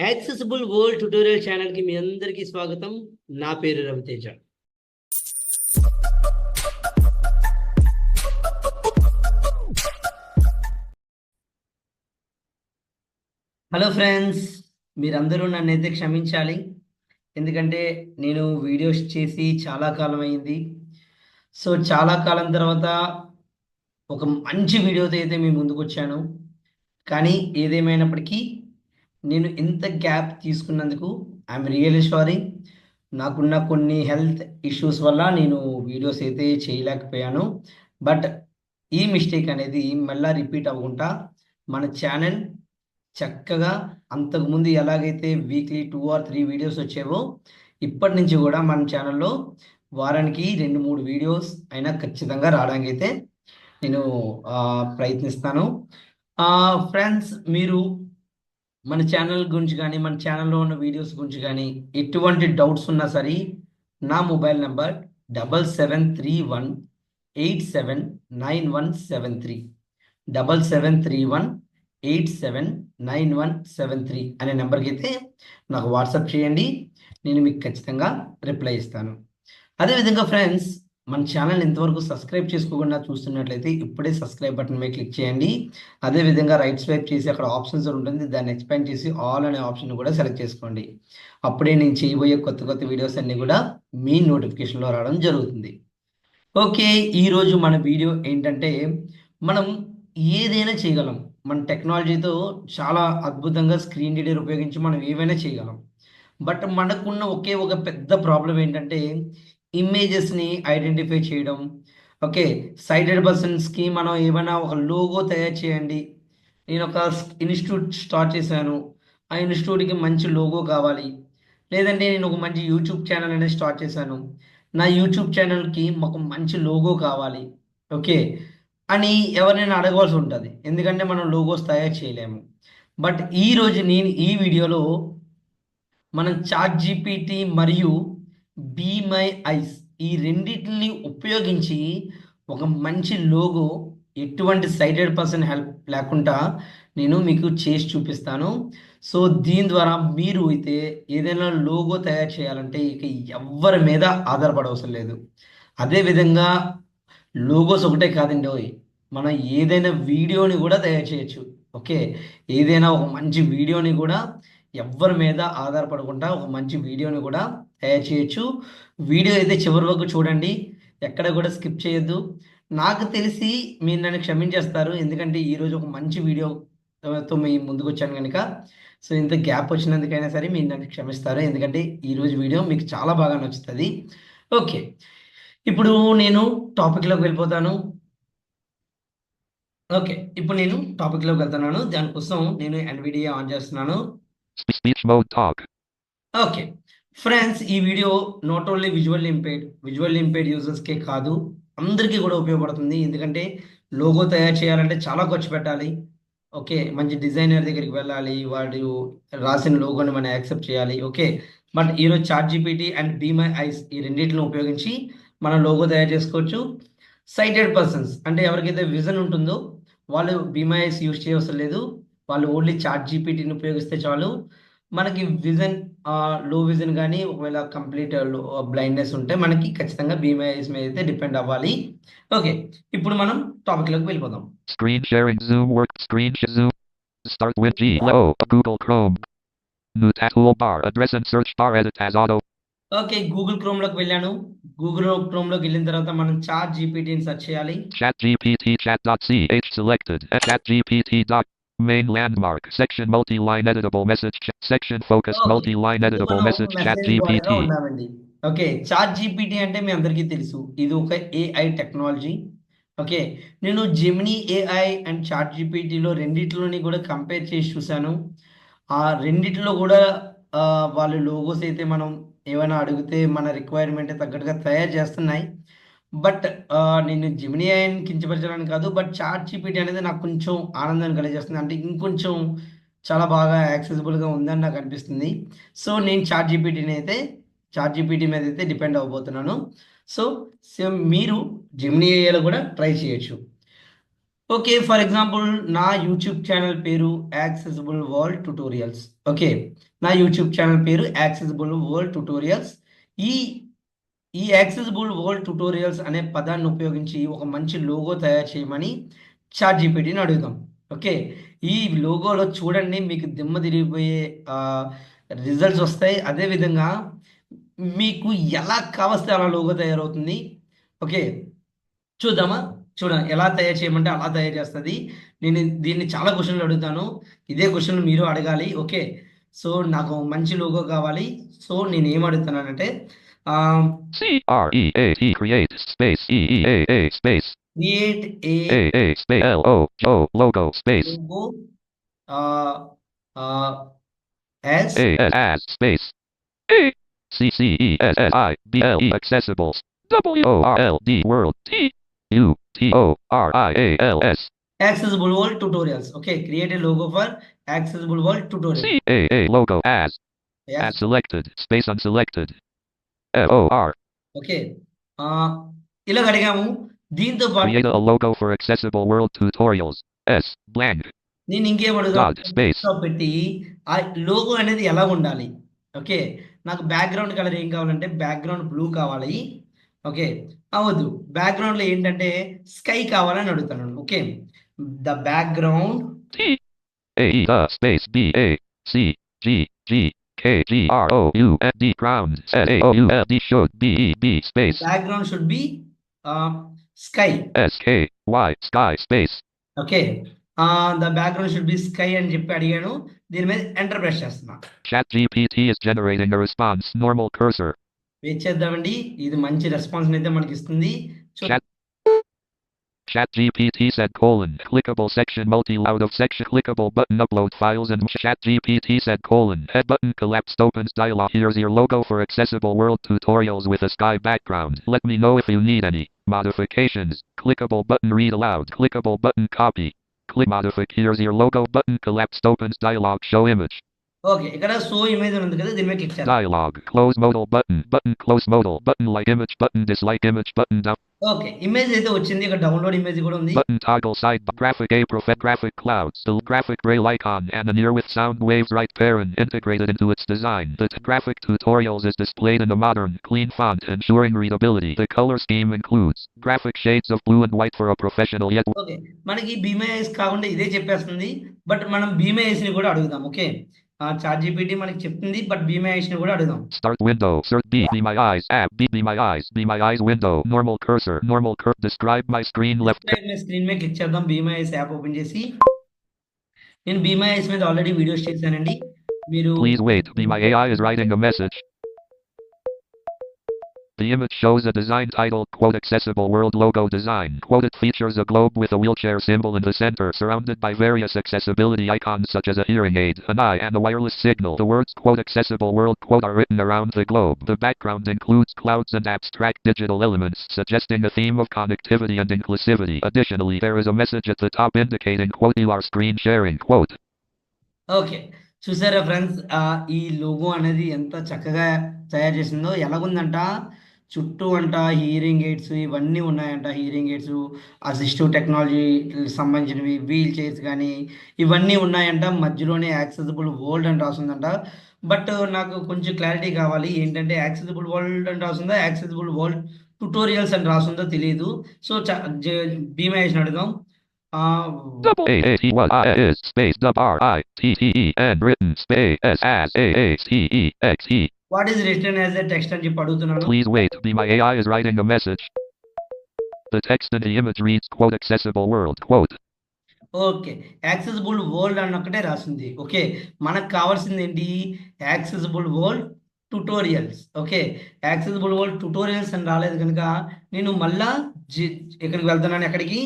Accessible world tutorial ఛానల్కి మీ అందరికీ స్వాగతం. నా పేరు రవితేజ. హలో ఫ్రెండ్స్, మీరందరూ నన్నైతే క్షమించాలి. ఎందుకంటే నేను వీడియోస్ చేసి చాలా కాలం అయింది. సో చాలా కాలం తర్వాత ఒక మంచి వీడియోతో అయితే మీ ముందుకు వచ్చాను. కానీ ఏదేమైనప్పటికీ నేను ఇంత గ్యాప్ తీసుకున్నందుకు ఐఎమ్ రియల్లీ సారీ. నాకున్న కొన్ని హెల్త్ ఇష్యూస్ వల్ల నేను వీడియోస్ అయితే చేయలేకపోయాను. బట్ ఈ మిస్టేక్ అనేది మళ్ళీ రిపీట్ అవ్వకుండా మన ఛానల్ చక్కగా అంతకుముందు ఎలాగైతే వీక్లీ 2 or 3 వీడియోస్ వచ్చేవో ఇప్పటి నుంచి కూడా మన ఛానల్లో వారానికి 2-3 వీడియోస్ అయినా ఖచ్చితంగా రావడానికి అయితే నేను ప్రయత్నిస్తాను. ఫ్రెండ్స్, మీరు మన ఛానల్ గురించి కానీ మన ఛానల్లో ఉన్న వీడియోస్ గురించి కానీ ఎటువంటి డౌట్స్ ఉన్నా సరే నా మొబైల్ నెంబర్ 7731879173 7731879173 అనే నెంబర్కి అయితే నాకు వాట్సాప్ చేయండి. నేను మీకు ఖచ్చితంగా రిప్లై ఇస్తాను. అదేవిధంగా ఫ్రెండ్స్, మన ఛానల్ ఇంతవరకు సబ్స్క్రైబ్ చేసుకోకుండా చూస్తున్నట్లయితే ఇప్పుడే సబ్స్క్రైబ్ బటన్ మీద క్లిక్ చేయండి. అదేవిధంగా రైట్ స్వైప్ చేసి అక్కడ ఆప్షన్స్ ఉంటుంది, దాన్ని ఎక్స్పాండ్ చేసి ఆల్ అనే ఆప్షన్ కూడా సెలెక్ట్ చేసుకోండి. అప్పుడే నేను చేయబోయే కొత్త కొత్త వీడియోస్ అన్నీ కూడా మీ నోటిఫికేషన్లో రావడం జరుగుతుంది. ఓకే, ఈరోజు మన వీడియో ఏంటంటే మనం ఏదైనా చేయగలం. మన టెక్నాలజీతో చాలా అద్భుతంగా స్క్రీన్ రీడర్ ఉపయోగించి మనం ఏవైనా చేయగలం. బట్ మనకున్న ఒకే ఒక పెద్ద ప్రాబ్లం ఏంటంటే ఇమేజెస్ని ఐడెంటిఫై చేయడం. ఓకే, సైటెడ్ పర్సన్స్కి మనం ఏమైనా ఒక లోగో తయారు చేయండి. నేను ఒక ఇన్స్టిట్యూట్ స్టార్ట్ చేశాను, ఆ ఇన్స్టిట్యూట్కి మంచి లోగో కావాలి. లేదంటే నేను ఒక మంచి యూట్యూబ్ ఛానల్ అనేది స్టార్ట్ చేశాను, నా యూట్యూబ్ ఛానల్కి మాకు మంచి లోగో కావాలి. ఓకే అని ఎవరైనా అడగవలసి ఉంటుంది, ఎందుకంటే మనం లోగోస్ తయారు చేయలేము. బట్ ఈరోజు నేను ఈ వీడియోలో మనం చాట్ జీపీటీ మరియు బీ మై ఐస్ ఈ రెండింటిని ఉపయోగించి ఒక మంచి లోగో ఎటువంటి సైటెడ్ పర్సన్ హెల్ప్ లేకుండా నేను మీకు చేసి చూపిస్తాను. సో దీని ద్వారా మీరు అయితే ఏదైనా లోగో తయారు చేయాలంటే ఇక ఎవరి మీద ఆధారపడవసరం లేదు. అదేవిధంగా లోగోస్ ఒకటే కాదండి, మనం ఏదైనా వీడియోని కూడా తయారు చేయొచ్చు. ఓకే, ఏదైనా ఒక మంచి వీడియోని కూడా ఎవరి మీద ఆధారపడకుండా ఒక మంచి వీడియోని కూడా తయారు చేయొచ్చు. వీడియో అయితే చివరి వరకు చూడండి, ఎక్కడ కూడా స్కిప్ చేయొద్దు. నాకు తెలిసి మీరు నన్ను క్షమించేస్తారు, ఎందుకంటే ఈరోజు ఒక మంచి వీడియోతో మీ ముందుకు వచ్చాను కనుక. సో ఇంత గ్యాప్ వచ్చినందుకైనా సరే మీరు నన్ను క్షమిస్తారు, ఎందుకంటే ఈరోజు వీడియో మీకు చాలా బాగా నచ్చుతుంది. ఓకే, ఇప్పుడు నేను టాపిక్లోకి వెళ్ళిపోతాను. ఓకే, ఇప్పుడు నేను టాపిక్లోకి వెళ్తున్నాను. దానికోసం నేను ఎన్విడియా ఆన్ చేస్తున్నాను. Speech mode talk. Okay friends, ఈ video not only visual impaired యూజర్స్కే కాదు, అందరికీ కూడా ఉపయోగపడుతుంది. ఎందుకంటే లోగో తయారు చేయాలంటే చాలా ఖర్చు పెట్టాలి. ఓకే, మంచి డిజైనర్ దగ్గరికి వెళ్ళాలి, వాడు రాసిన లోగోని మనం యాక్సెప్ట్ చేయాలి. ఓకే, బట్ ఈరోజు chat GPT and Be My Eyes ఈ రెండింటిని ఉపయోగించి మనం లోగో తయారు చేసుకోవచ్చు. సైటెడ్ పర్సన్స్ అంటే ఎవరికైతే విజన్ ఉంటుందో వాళ్ళు బీ మై ఐస్ యూజ్ చేయవసరం లేదు, వాళ్ళు ఓన్లీ చాట్ జీపీటీని ఉపయోగిస్తే చాలు. మనకి విజన్ లో విజన్ కానీ ఒకవేళ కంప్లీట్ బ్లైండ్నెస్ ఉంటే మనకి ఖచ్చితంగా బీఎంఐఎస్ మీద అయితే డిపెండ్ అవ్వాలి. ఓకే, ఇప్పుడు మనం టాపిక్లోకి వెళ్ళిపోదాం. Screen sharing Zoom work. Zoom. Start with G. Hello. Google Chrome. New toolbar. Address and search bar. Edit as auto. Okay, Google క్రోమ్లోకి వెళ్ళాను. గూగుల్ క్రోమ్లోకి వెళ్ళిన తర్వాత మనం చాట్ జీపీటీని సెర్చ్ చేయాలి. Chat GPT chat.ch selected. Chat GPT. Main landmark section multi-line editable message section focused multi-line editable message chat GPT. Okay, chat GPT అంటే మీ అందరికీ తెలుసు, ఇది ఒక ఏఐ టెక్నాలజీ. ఓకే, నేను జెమినీ ఏఐ అండ్ చాట్ జీపీటీలో రెండిట్లోని కూడా కంపేర్ చేసి చూశాను. ఆ రెండిట్లో కూడా వాళ్ళు లోగోస్ అయితే మనం ఏమైనా అడిగితే మన రిక్వైర్మెంట్ తగ్గట్టుగా తయారు చేస్తున్నాయి. బట్ నేను జెమినీ ఏఐని కించపరచాలని కాదు, బట్ చాట్ జీపీటీ అనేది నాకు కొంచెం ఆనందాన్ని కలిగజేస్తుంది, అంటే ఇంకొంచెం చాలా బాగా యాక్సెసిబుల్గా ఉందని నాకు అనిపిస్తుంది. సో నేను చాట్ జీపీటీ మీద అయితే డిపెండ్ అవ్వబోతున్నాను. సో మీరు జెమినీ ఏఐలో కూడా ట్రై చేయొచ్చు. ఓకే. ఫర్ ఎగ్జాంపుల్ నా యూట్యూబ్ ఛానల్ పేరు యాక్సెసిబుల్ వరల్డ్ ట్యుటోరియల్స్. ఓకే. నా యూట్యూబ్ ఛానల్ పేరు యాక్సెసిబుల్ వరల్డ్ ట్యుటోరియల్స్. ఈ ఈ యాక్సెసిబుల్ వరల్డ్ ట్యుటోరియల్స్ అనే పదాన్ని ఉపయోగించి ఒక మంచి లోగో తయారు చేయమని చాట్‌జీపీటీని అడుగుదాం. ఓకే. ఈ లోగోలో చూడండి మీకు దిమ్మ తిరిగిపోయే ఆహ్, రిజల్ట్స్ వస్తాయి. అదే విధంగా మీకు ఎలా కావస్తే అలా లోగో తయారవుతుంది. ఓకే. చూద్దామా? చూడండి ఎలా తయారు చేయమంటే అలా తయారు చేస్తది. నేను దీన్ని చాలా క్వెషన్‌లు అడుగుతాను. ఇదే క్వెషన్‌లు మీరు అడగాలి. ఓకే. సో, నాకు మంచి లోగో కావాలి. సో, నేనేం అడుగుతున్నానంటే ఆహ్, create space EEAA space create a AA space logo space logo ah, ah, as as space A CCESSIBLE accessibles WORLD world TUTORIALS accessible world tutorials. Okay. Create a logo for accessible world tutorial. CAA logo as as selected space unselected FOR okay. Ah, ఇలాగ అడిగాము. దీంతో పాటు create a logo for accessible world tutorials S blank నేను ఇంకేం అడుగుదాం dot space పెట్టి ఆ logo అనేది ఎలా ఉండాలి? ఓకే. నాకు బ్యాక్‌గ్రౌండ్ కలర్ ఏం కావాలంటే బ్యాక్‌గ్రౌండ్ బ్లూ కావాలి. ఓకే. వద్దు. బ్యాక్‌గ్రౌండ్‌లో ఏంటంటే స్కై కావాలని అడుగుతాను. Okay. The background T A E space B A C G G K G R O U N D ground S A O U L D should B E B space background should be sky. S K Y sky space okay. The background should be sky అని చెప్పి అడిగాను. దీని మీద enter press చేస్తున్నా. ChatGPT is generating a response. Normal cursor. Wait చేద్దామండి. ఇది మంచి రెస్పాన్స్‌నైతే మనకిస్తుంది. Chat ChatGPT said clickable section multi-loud of section clickable button upload files and ChatGPT said head button collapsed opens dialog. Here's your logo for accessible world tutorials with a sky background. Let me know if you need any modifications. Clickable button read aloud. Clickable button copy. Click modify. Here's your logo button collapsed opens dialog. Show image. Okay. ఇక్కడ show image అని ఉంది కదా! దీని మీద click చేద్దాం. Dialog. Close modal button close modal button like image button dislike image button down. Okay. Image అయితే వచ్చింది. ఇక్కడ డౌన్‌లోడ్ ఇమేజ్ కూడా ఉంది. Button toggle side graphic A profile graphic clouds the graphic braille icon and an ear with sound waves right parent integrated into its design. The graphic tutorials is displayed in a modern, clean font ensuring readability. The color scheme includes graphic shades of blue and white for a professional yet. Okay. మనకి బీమా ice కాకుండా ఇదే చెప్పేస్తుంది. But మనం బీమా ఐస్‌ని కూడా అడుగుదాం. Okay. ChatGPT మనకి చెప్తుంది. బట్ బీమా ఐస్‌ని కూడా అడుగుదాం. Start window. Search be my eyes app be my eyes window. Normal cursor. Describe my screen left. Describe my screen మీద క్లిక్ చేద్దాం. బీమా ఐస్ యాప్ ఓపెన్ చేసి నేను బీమా ఐస్ మీద ఆల్రెడీ వీడియోస్ చేశానండి. మీరు Please wait. Be my AI is writing a message. The image shows a design titled, quote, accessible world logo design. Quote, it features a globe with a wheelchair symbol in the center surrounded by various accessibility icons such as a hearing aid, an eye, and a wireless signal. The words, quote, accessible world, quote, are written around the globe. The background includes clouds and abstract digital elements, suggesting a theme of connectivity and inclusivity. Additionally, there is a message at the top indicating, quote, you are screen sharing, quote. Okay. చూసారా friends? ఈ logo అనేది ఎంత చక్కగా తయారు చేసిందో. ఎలాగుందంట చుట్టూ hearing AIDS ఇవన్నీ ఉన్నాయంట. హియరింగ్ ఎయిడ్స్, అసిస్టివ్ టెక్నాలజీ సంబంధించినవి, వీల్ చైర్స్ గానీ ఇవన్నీ ఉన్నాయంట. మధ్యలోనే యాక్సెసిబుల్ వరల్డ్ అని రాసుందంట. బట్ నాకు కొంచెం క్లారిటీ కావాలి. ఏంటంటే యాక్సెసిబుల్ వరల్డ్ అని రాసుందా? యాక్సెసిబుల్ వరల్డ్ ట్యుటోరియల్స్ అని రాసుందో తెలీదు. సో, భీమా యేష్‌ని అడుగుదాం. Double A A T Y I is space W R I T T E N written space S as A A T E X E. What is written as a text అని చెప్పి అడుగుతున్నాను. Please wait. Be my AI is writing a message. The text in the image reads, quote, accessible world, quote. Okay. Accessible world అని ఒక్కటే రాసింది. Okay. మనకు కావాల్సింది ఏంటి? Accessible world tutorials. Okay. Accessible world tutorials అని రాలేదు కనుక నేను మళ్ళా ఎక్కడికి వెళ్తున్నాను? ఎక్కడికి?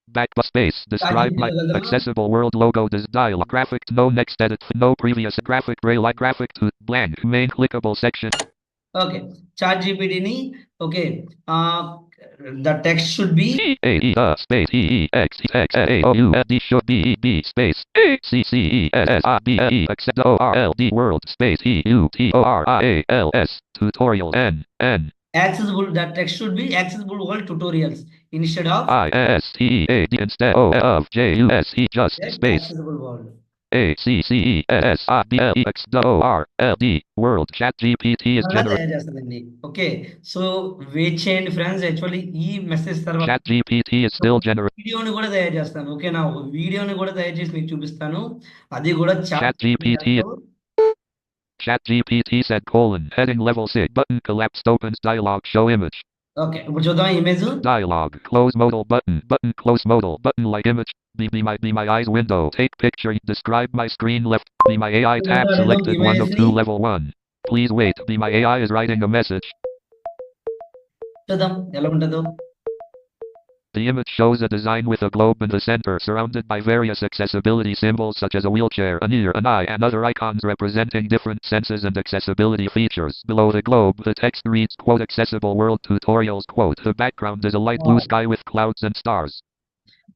Back space. Describe my accessible world logo. This dialog graphic. No next edit. No previous graphic. Braille like graphic to blank. Main clickable section. Okay. చాట్‌జీపీటీని okay. the text should be A E space E E X X A O U L D should be E B space A C C E S S I B L E accept O R L D world space E U T O R I A L S tutorial N accessible, that text should be accessible world tutorials instead of ISTEAD instead of JUSE just yes, space accessible world. ACCESSIBLEXWORLD world chat GPT is అలా generated. తయారు చేస్తుందండి. Okay. So wait చేయండి friends. Actually ఈ message తర్వాత Chat GPT is ఒక still generating. వీడియోని కూడా తయారు చేస్తాను. ఓకేనా? ఒక వీడియోని కూడా తయారు చేసి మీకు చూపిస్తాను. అది కూడా Chat GPT Chat GPT said heading level 6 button collapsed opens dialog show image. Okay. ఇప్పుడు చూద్దాం image. Dialog close modal button close modal button like image. Be my eyes window take picture describe my screen left be my AI tab selected one of two level 1. Please wait be my AI is writing a message. చూద్దాం ఎలా ఉంటుందో. The image shows a design with a globe in the center surrounded by various accessibility symbols such as a wheelchair, an ear, an eye, and other icons representing different senses and accessibility features. Below the globe, the text reads, quote, accessible world tutorials, quote. The background is a light blue sky with clouds and stars.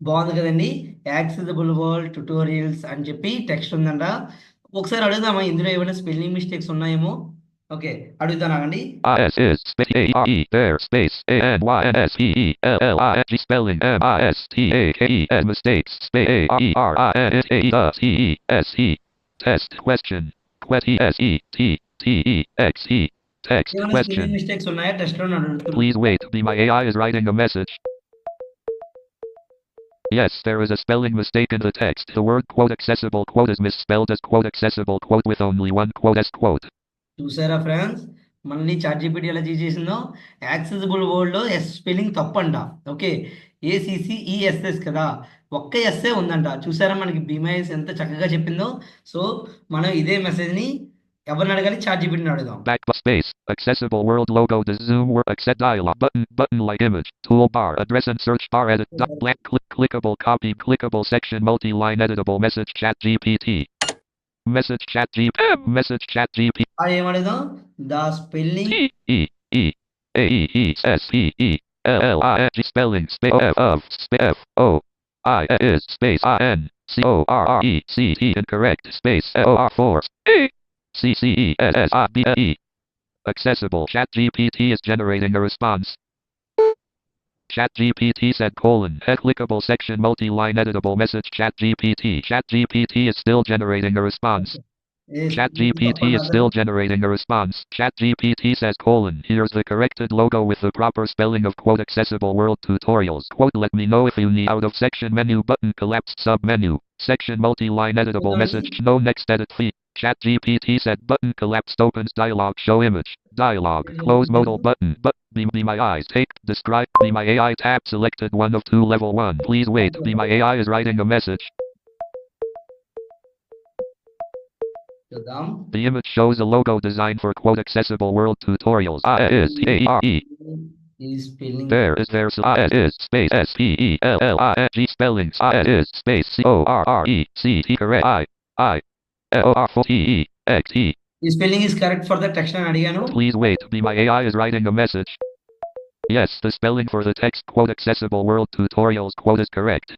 బాగుంది కదండి. Accessible world tutorials అని చెప్పి text ఉందంట. ఒకసారి అడుగుదామా ఇందులో ఏమైనా spelling mistakes ఉన్నాయేమో. ఓకే. అడుగుతానండి. S is space A-R-E there space A-N-Y-S-E-E-L-L-I-N-G spelling M-I-S-T-A-K-E-S mistakes space A-R-I-N-A-E-S-E-E-S-E test question Q-E-S-E-T-T-E-X-E text ఏమైనా question. స్పెల్లింగ్ మిస్టేక్స్ ఉన్నాయా టెస్ట్ లో అడుగుతున్నాను. Please wait be my AI is writing a message. Yes, there is a spelling mistake in the text. The word quote accessible quote is misspelled as quote accessible quote with only one quote as quote. చూసారా friends, మళ్ళీ chat GPT ఎలా చేసిందో. Accessible వరల్డ్లో yes spelling తప్పంట. Okay. ఏసీసీఈఎస్ఎస్ కదా, ఒక్క SA ఉందంట. చూసారా మనకి బీమైస్ ఎంత చక్కగా చెప్పిందో. సో మనం ఇదే మెసేజ్ని ఎవరిని అడగాలి? చాట్ జీపీటీని అడుగుదాం. Backspace accessible world logo the zoom work accept dialog button like image toolbar address and search bar edit blank clickable copy clickable section multi-line editable message chat GPT message chat GPT ఏం అడుగుదాం? The spelling E E A E E S E E L L I N G spelling space of F O I is space I N C O R R E C T incorrect space O R 4 E C C E S S I B E accessible chat GPT is generating a response. Chat GPT said clickable section multi-line editable message chat GPT is still generating a response. Chat GPT is still generating a response. Chat GPT says here's the corrected logo with the proper spelling of quote accessible world tutorials quote let me know if you need out of section menu button collapsed sub menu section multi-line editable message no next edit fee. Chat GPT said button collapsed opens dialog show image dialog close modal button be my eyes take describe be my AI tab selected one of two level 1 please wait be my AI is writing a message. చూద్దాం. The image shows a logo design for quote accessible world tutorials. ఈ spelling There is space S P E L L I N G spelling is space C O R R E C T correct I O R 4 T E X E. ఈ spelling is correct for the text అని అడిగాను. Please wait be my AI is writing a message. Yes, the spelling for the text quote accessible world tutorials quote is correct.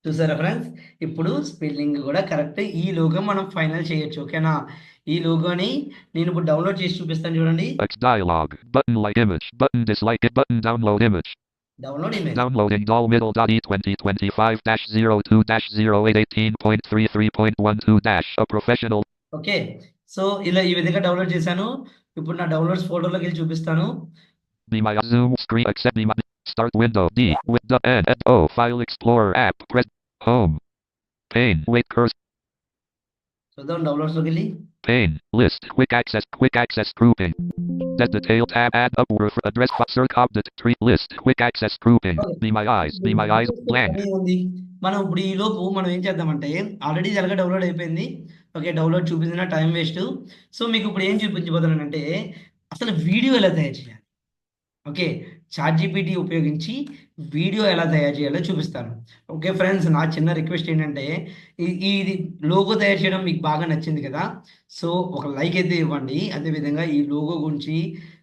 చూసారా friends, ఇప్పుడు spelling కూడా correct. ఈ logo మనం final చేయొచ్చు. ఓకేనా? ఈ లోగోని నేను ఇప్పుడు డౌన్లోడ్ చేసి చూపిస్తాను చూడండి. X dialog button like image button dislike it button download image download image downloading doll middle.e 2025-02-0818.33.12- a professional. Okay. So ఇలా ఈ విధంగా డౌన్లోడ్ చేశాను. ఇప్పుడు నా డౌన్లోడ్స్ ఫోల్డర్లోకి వెళ్ళి చూపిస్తాను. Be my Zoom screen accept be my start window D with the N O file explorer app press home pane wait cursor చూద్దాం డౌన్లోడ్స్లోకి వెళ్ళి. pane list quick access grouping that detail tab add upward address search object tree list quick access grouping be my eyes blank. ఉంది. మనం ఇప్పుడు ఈ లోపు మనం ఏం చేద్దామంటే ఆల్రెడీ జరగ డౌన్లోడ్ అయిపోయింది. ఓకే. డౌన్లోడ్ చూపించిన టైం వేస్ట్. సో మీకు ఇప్పుడు ఏం చూపించబోతున్నానంటే అసలు వీడియో ఎలా తయారు చేయాలి. ఓకే. చాట్ జీపీటీ ఉపయోగించి వీడియో ఎలా తయారు చేయాలో చూపిస్తాను. ఓకే ఫ్రెండ్స్, నా చిన్న రిక్వెస్ట్ ఏంటంటే ఇది లోగో తయారు చేయడం మీకు బాగా నచ్చింది కదా. సో ఒక లైక్ అయితే ఇవ్వండి. అదేవిధంగా ఈ లోగో గురించి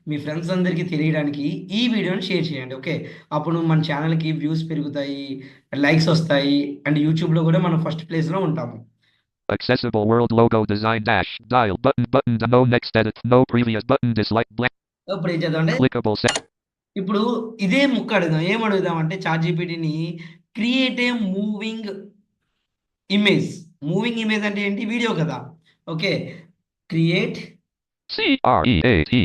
మీ ఫ్రెండ్స్ అందరికీ తెలియడానికి ఈ వీడియోని షేర్ చేయండి. ఓకే. అప్పుడు మన ఛానల్కి వ్యూస్ పెరుగుతాయి, లైక్స్ వస్తాయి, అండ్ యూట్యూబ్లో కూడా మనం ఫస్ట్ ప్లేస్లో ఉంటాము. Accessible world logo design dash dial button no next edit no previous button dislike blank ఇప్పుడు ఏం చేద్దాం అంటే Clickable ఇప్పుడు ఇదే ముక్క అడుగుదాం. ఏం అడుగుదాం అంటే chat జీపీటీని create a moving image. Moving image అంటే ఏంటి? వీడియో కదా! Okay. Create CREATI.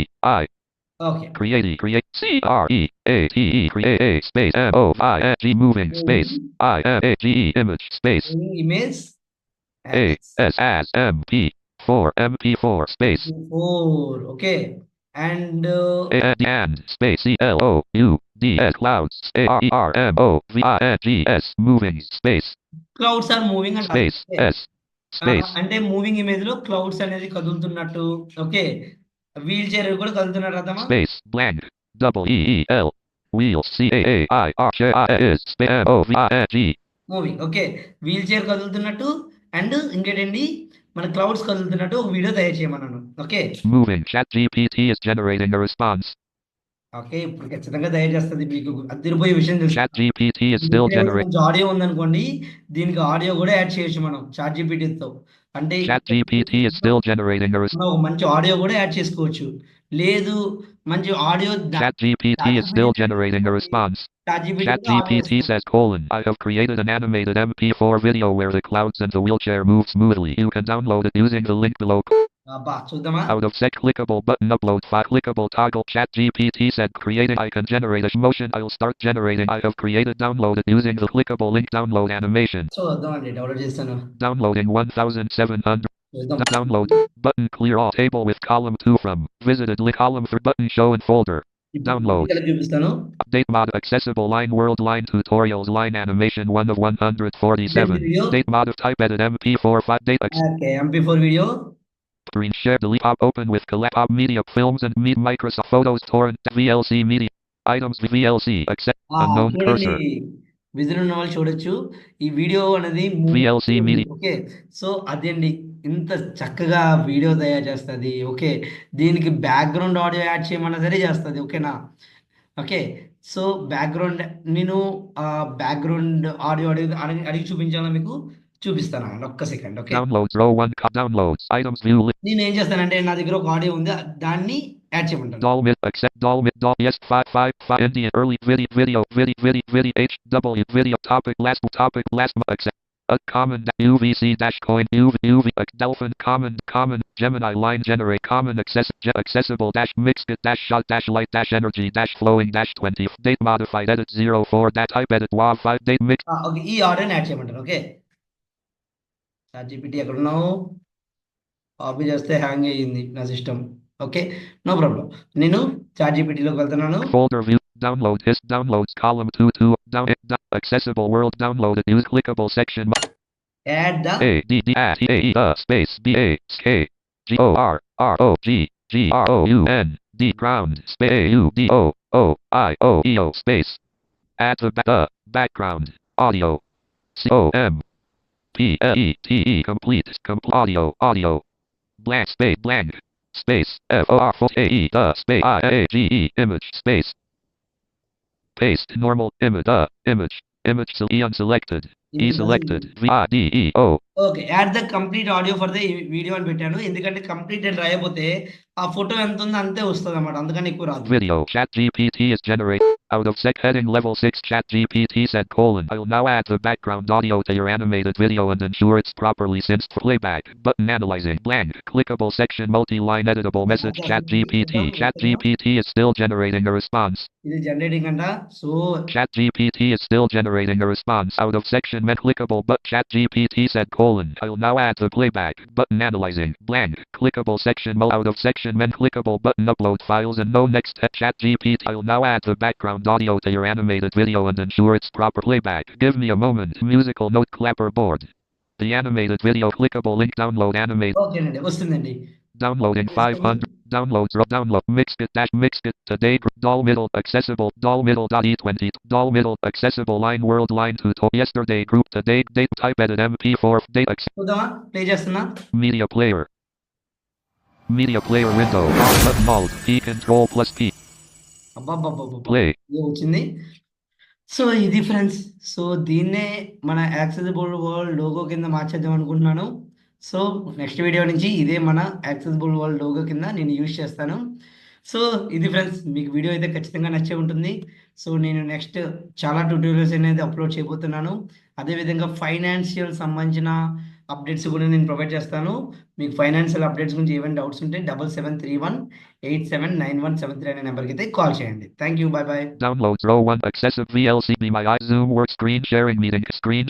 Okay. Create CREATE create a space MOVING moving space moving IMAGE image space moving image A axe S as MP4 space 4 okay. And and space CLOUDS clouds ARERMOVINGS moving space clouds are moving అంటారు. space okay. S space అంటే moving ఇమేజ్‌లో clouds అనేది కదులుతున్నట్టు. Okay. Wheel chair కూడా కదులుతున్నట్టు అర్థమా? space blank WEEL wheels CAAIR is space MOVING moving. Okay. Wheelchair కదులుతున్నట్టు and ఇంకేంటండి మన clouds కదులుతున్నట్టు ఒక వీడియో తయారు చేయమన్నాను. Okay. moving. ChatGPT is generating a response. Okay. ఇప్పుడు ఖచ్చితంగా తయారు చేస్తది. మీకు అదిరిపోయే విషయం తెలుసు. ChatGPT is మీ still దగ్గర ఏమైనా generating. మంచి ఆడియో ఉందనుకోండి, దీనికి ఆడియో కూడా యాడ్ చేయొచ్చు మనం చాట్ జీపీటీతో. అంటే ChatGPT is still generating a response. మనం ఒక మంచి ఆడియో కూడా యాడ్ చేసుకోవచ్చు. లేదు మంచి audio ChatGPT is still generating a response. Chat GPT కూడా ఆడియో ChatGPT ఇస్తుంది. says I have created an animated MP4 video where the clouds and the wheelchair move smoothly. You can download it using the link below. అబ్బా! చూద్దామా? Out of sec clickable button upload file clickable toggle ChatGPT said creating I can generate a motion. I'll start generating. I have created download it using the clickable link download animation. చూద్దామండి. Download చేస్తాను. Downloading 1700. చూద్దాం. Download button clear all table with column 2 from visited link column 3 button show in folder. ఇప్పుడు Download. ఇక్కడ చూపిస్తాను. Update mod accessible line world line tutorials line animation 1 of 147. video. Date mod of type edit MP4 5 date okay. MP four video. screen share delete pop open with collect pop media films and meet Microsoft Photos torrent VLC media items VLC accept unknown చూడండి. cursor whistle ఉన్న వాళ్ళు చూడొచ్చు. ఈ video అనేది VLC media okay. So అదండి. ఇంత చక్కగా video తయారు చేస్తది. ఓకే. దీనికి బ్యాక్‌గ్రౌండ్ ఆడియో యాడ్ చేయమన్నా సరే చేస్తది. ఓకేనా? ఓకే. సో బ్యాక్‌గ్రౌండ్ నేను బ్యాక్‌గ్రౌండ్ ఆడియో అడిగి చూపించాలా మీకు? చూపిస్తానండి. ఒక్క second. Okay. downloads row 1 downloads items view నేనేం చేస్తానంటే నా దగ్గర ఒక ఆడియో ఉంది. దాన్ని add చేయమంటాను. Dolmit accept Dolmit Dol yes 5 Indian early video HW video topic last accept a common UVC dash coin UV Delphin common Gemini line generate common accessible dash mixed dash shot dash light dash energy dash flowing dash 20 date modified edit 04 that type edit WAV 5 date mix ఓకే. ఈ ఆడియోని add చేయమంటాను. ఓకే. Chat GPT ఎక్కడున్నావు? Copy చేస్తే hang అయ్యింది నా system. Okay. No problem. నేను చాట్ జీపీటీలోకి వెళ్తున్నాను. folder view download his downloads column 2 down accessible world downloaded use clickable section add the space BASKGORROGGROUND ground SPAUDOOIOEO space add the background audio COMPLETE complete audio blank space FOR AE space IAGE image space paste normal image unselected E selected VIDEO okay. Add the complete audio for the video అని పెట్టాను. ఎందుకంటే complete అని రాయకపోతే ఆ photo ఎంత ఉందో అంతే వస్తదన్నమాట. అందుకని ఎక్కువ రాదు. video ChatGPT is generate out of sec heading level 6 ChatGPT said I'll now add the background audio to your animated video and ensure it's properly synced for playback button analyzing blank clickable section multi-line editable message ChatGPT is still generating a response ఇది generating అంట. So ChatGPT is still generating a response out of section clickable but ChatGPT said I'll now add the playback button analyzing blank clickable section out of section clickable button upload files and no next ChatGPT I'll now add the background audio to your animated video and ensure it's proper playback. Give me a moment. Musical note clapper board. The animated video clickable link download animate. ఓకేనండి. వస్తుందండి. Downloading 500 downloads download mixed it today doll middle accessible doll middle.e20 doll middle accessible line world line tutorial yesterday group today date type edit MP4 date చూద్దామా? Play చేస్తున్నా. media player window button alt P control plus P అబ్బబ్బబ్బబ్బ! play ఇదే వచ్చింది. So ఇది friends. So దీన్నే మన accessible world logo కింద మార్చేద్దాం అనుకుంటున్నాను. So next video నుంచి ఇదే మన యాక్సెసిబుల్ వరల్డ్ లోగో కింద నేను యూజ్ చేస్తాను. సో ఇది ఫ్రెండ్స్, మీకు వీడియో అయితే ఖచ్చితంగా నచ్చే ఉంటుంది. సో నేను నెక్స్ట్ చాలా ట్యూటోరియల్స్ అనేది అప్లోడ్ చేయబోతున్నాను. అదేవిధంగా ఫైనాన్షియల్ సంబంధించిన అప్డేట్స్ కూడా నేను ప్రొవైడ్ చేస్తాను. మీకు ఫైనాన్షియల్ అప్డేట్స్ గురించి ఏమైనా డౌట్స్ ఉంటే 7731879173 అనే నెంబర్కి అయితే కాల్ చేయండి. Thank you. Bye bye. Downloads row 1 excessive VLCB My iZoom work screen sharing meeting screen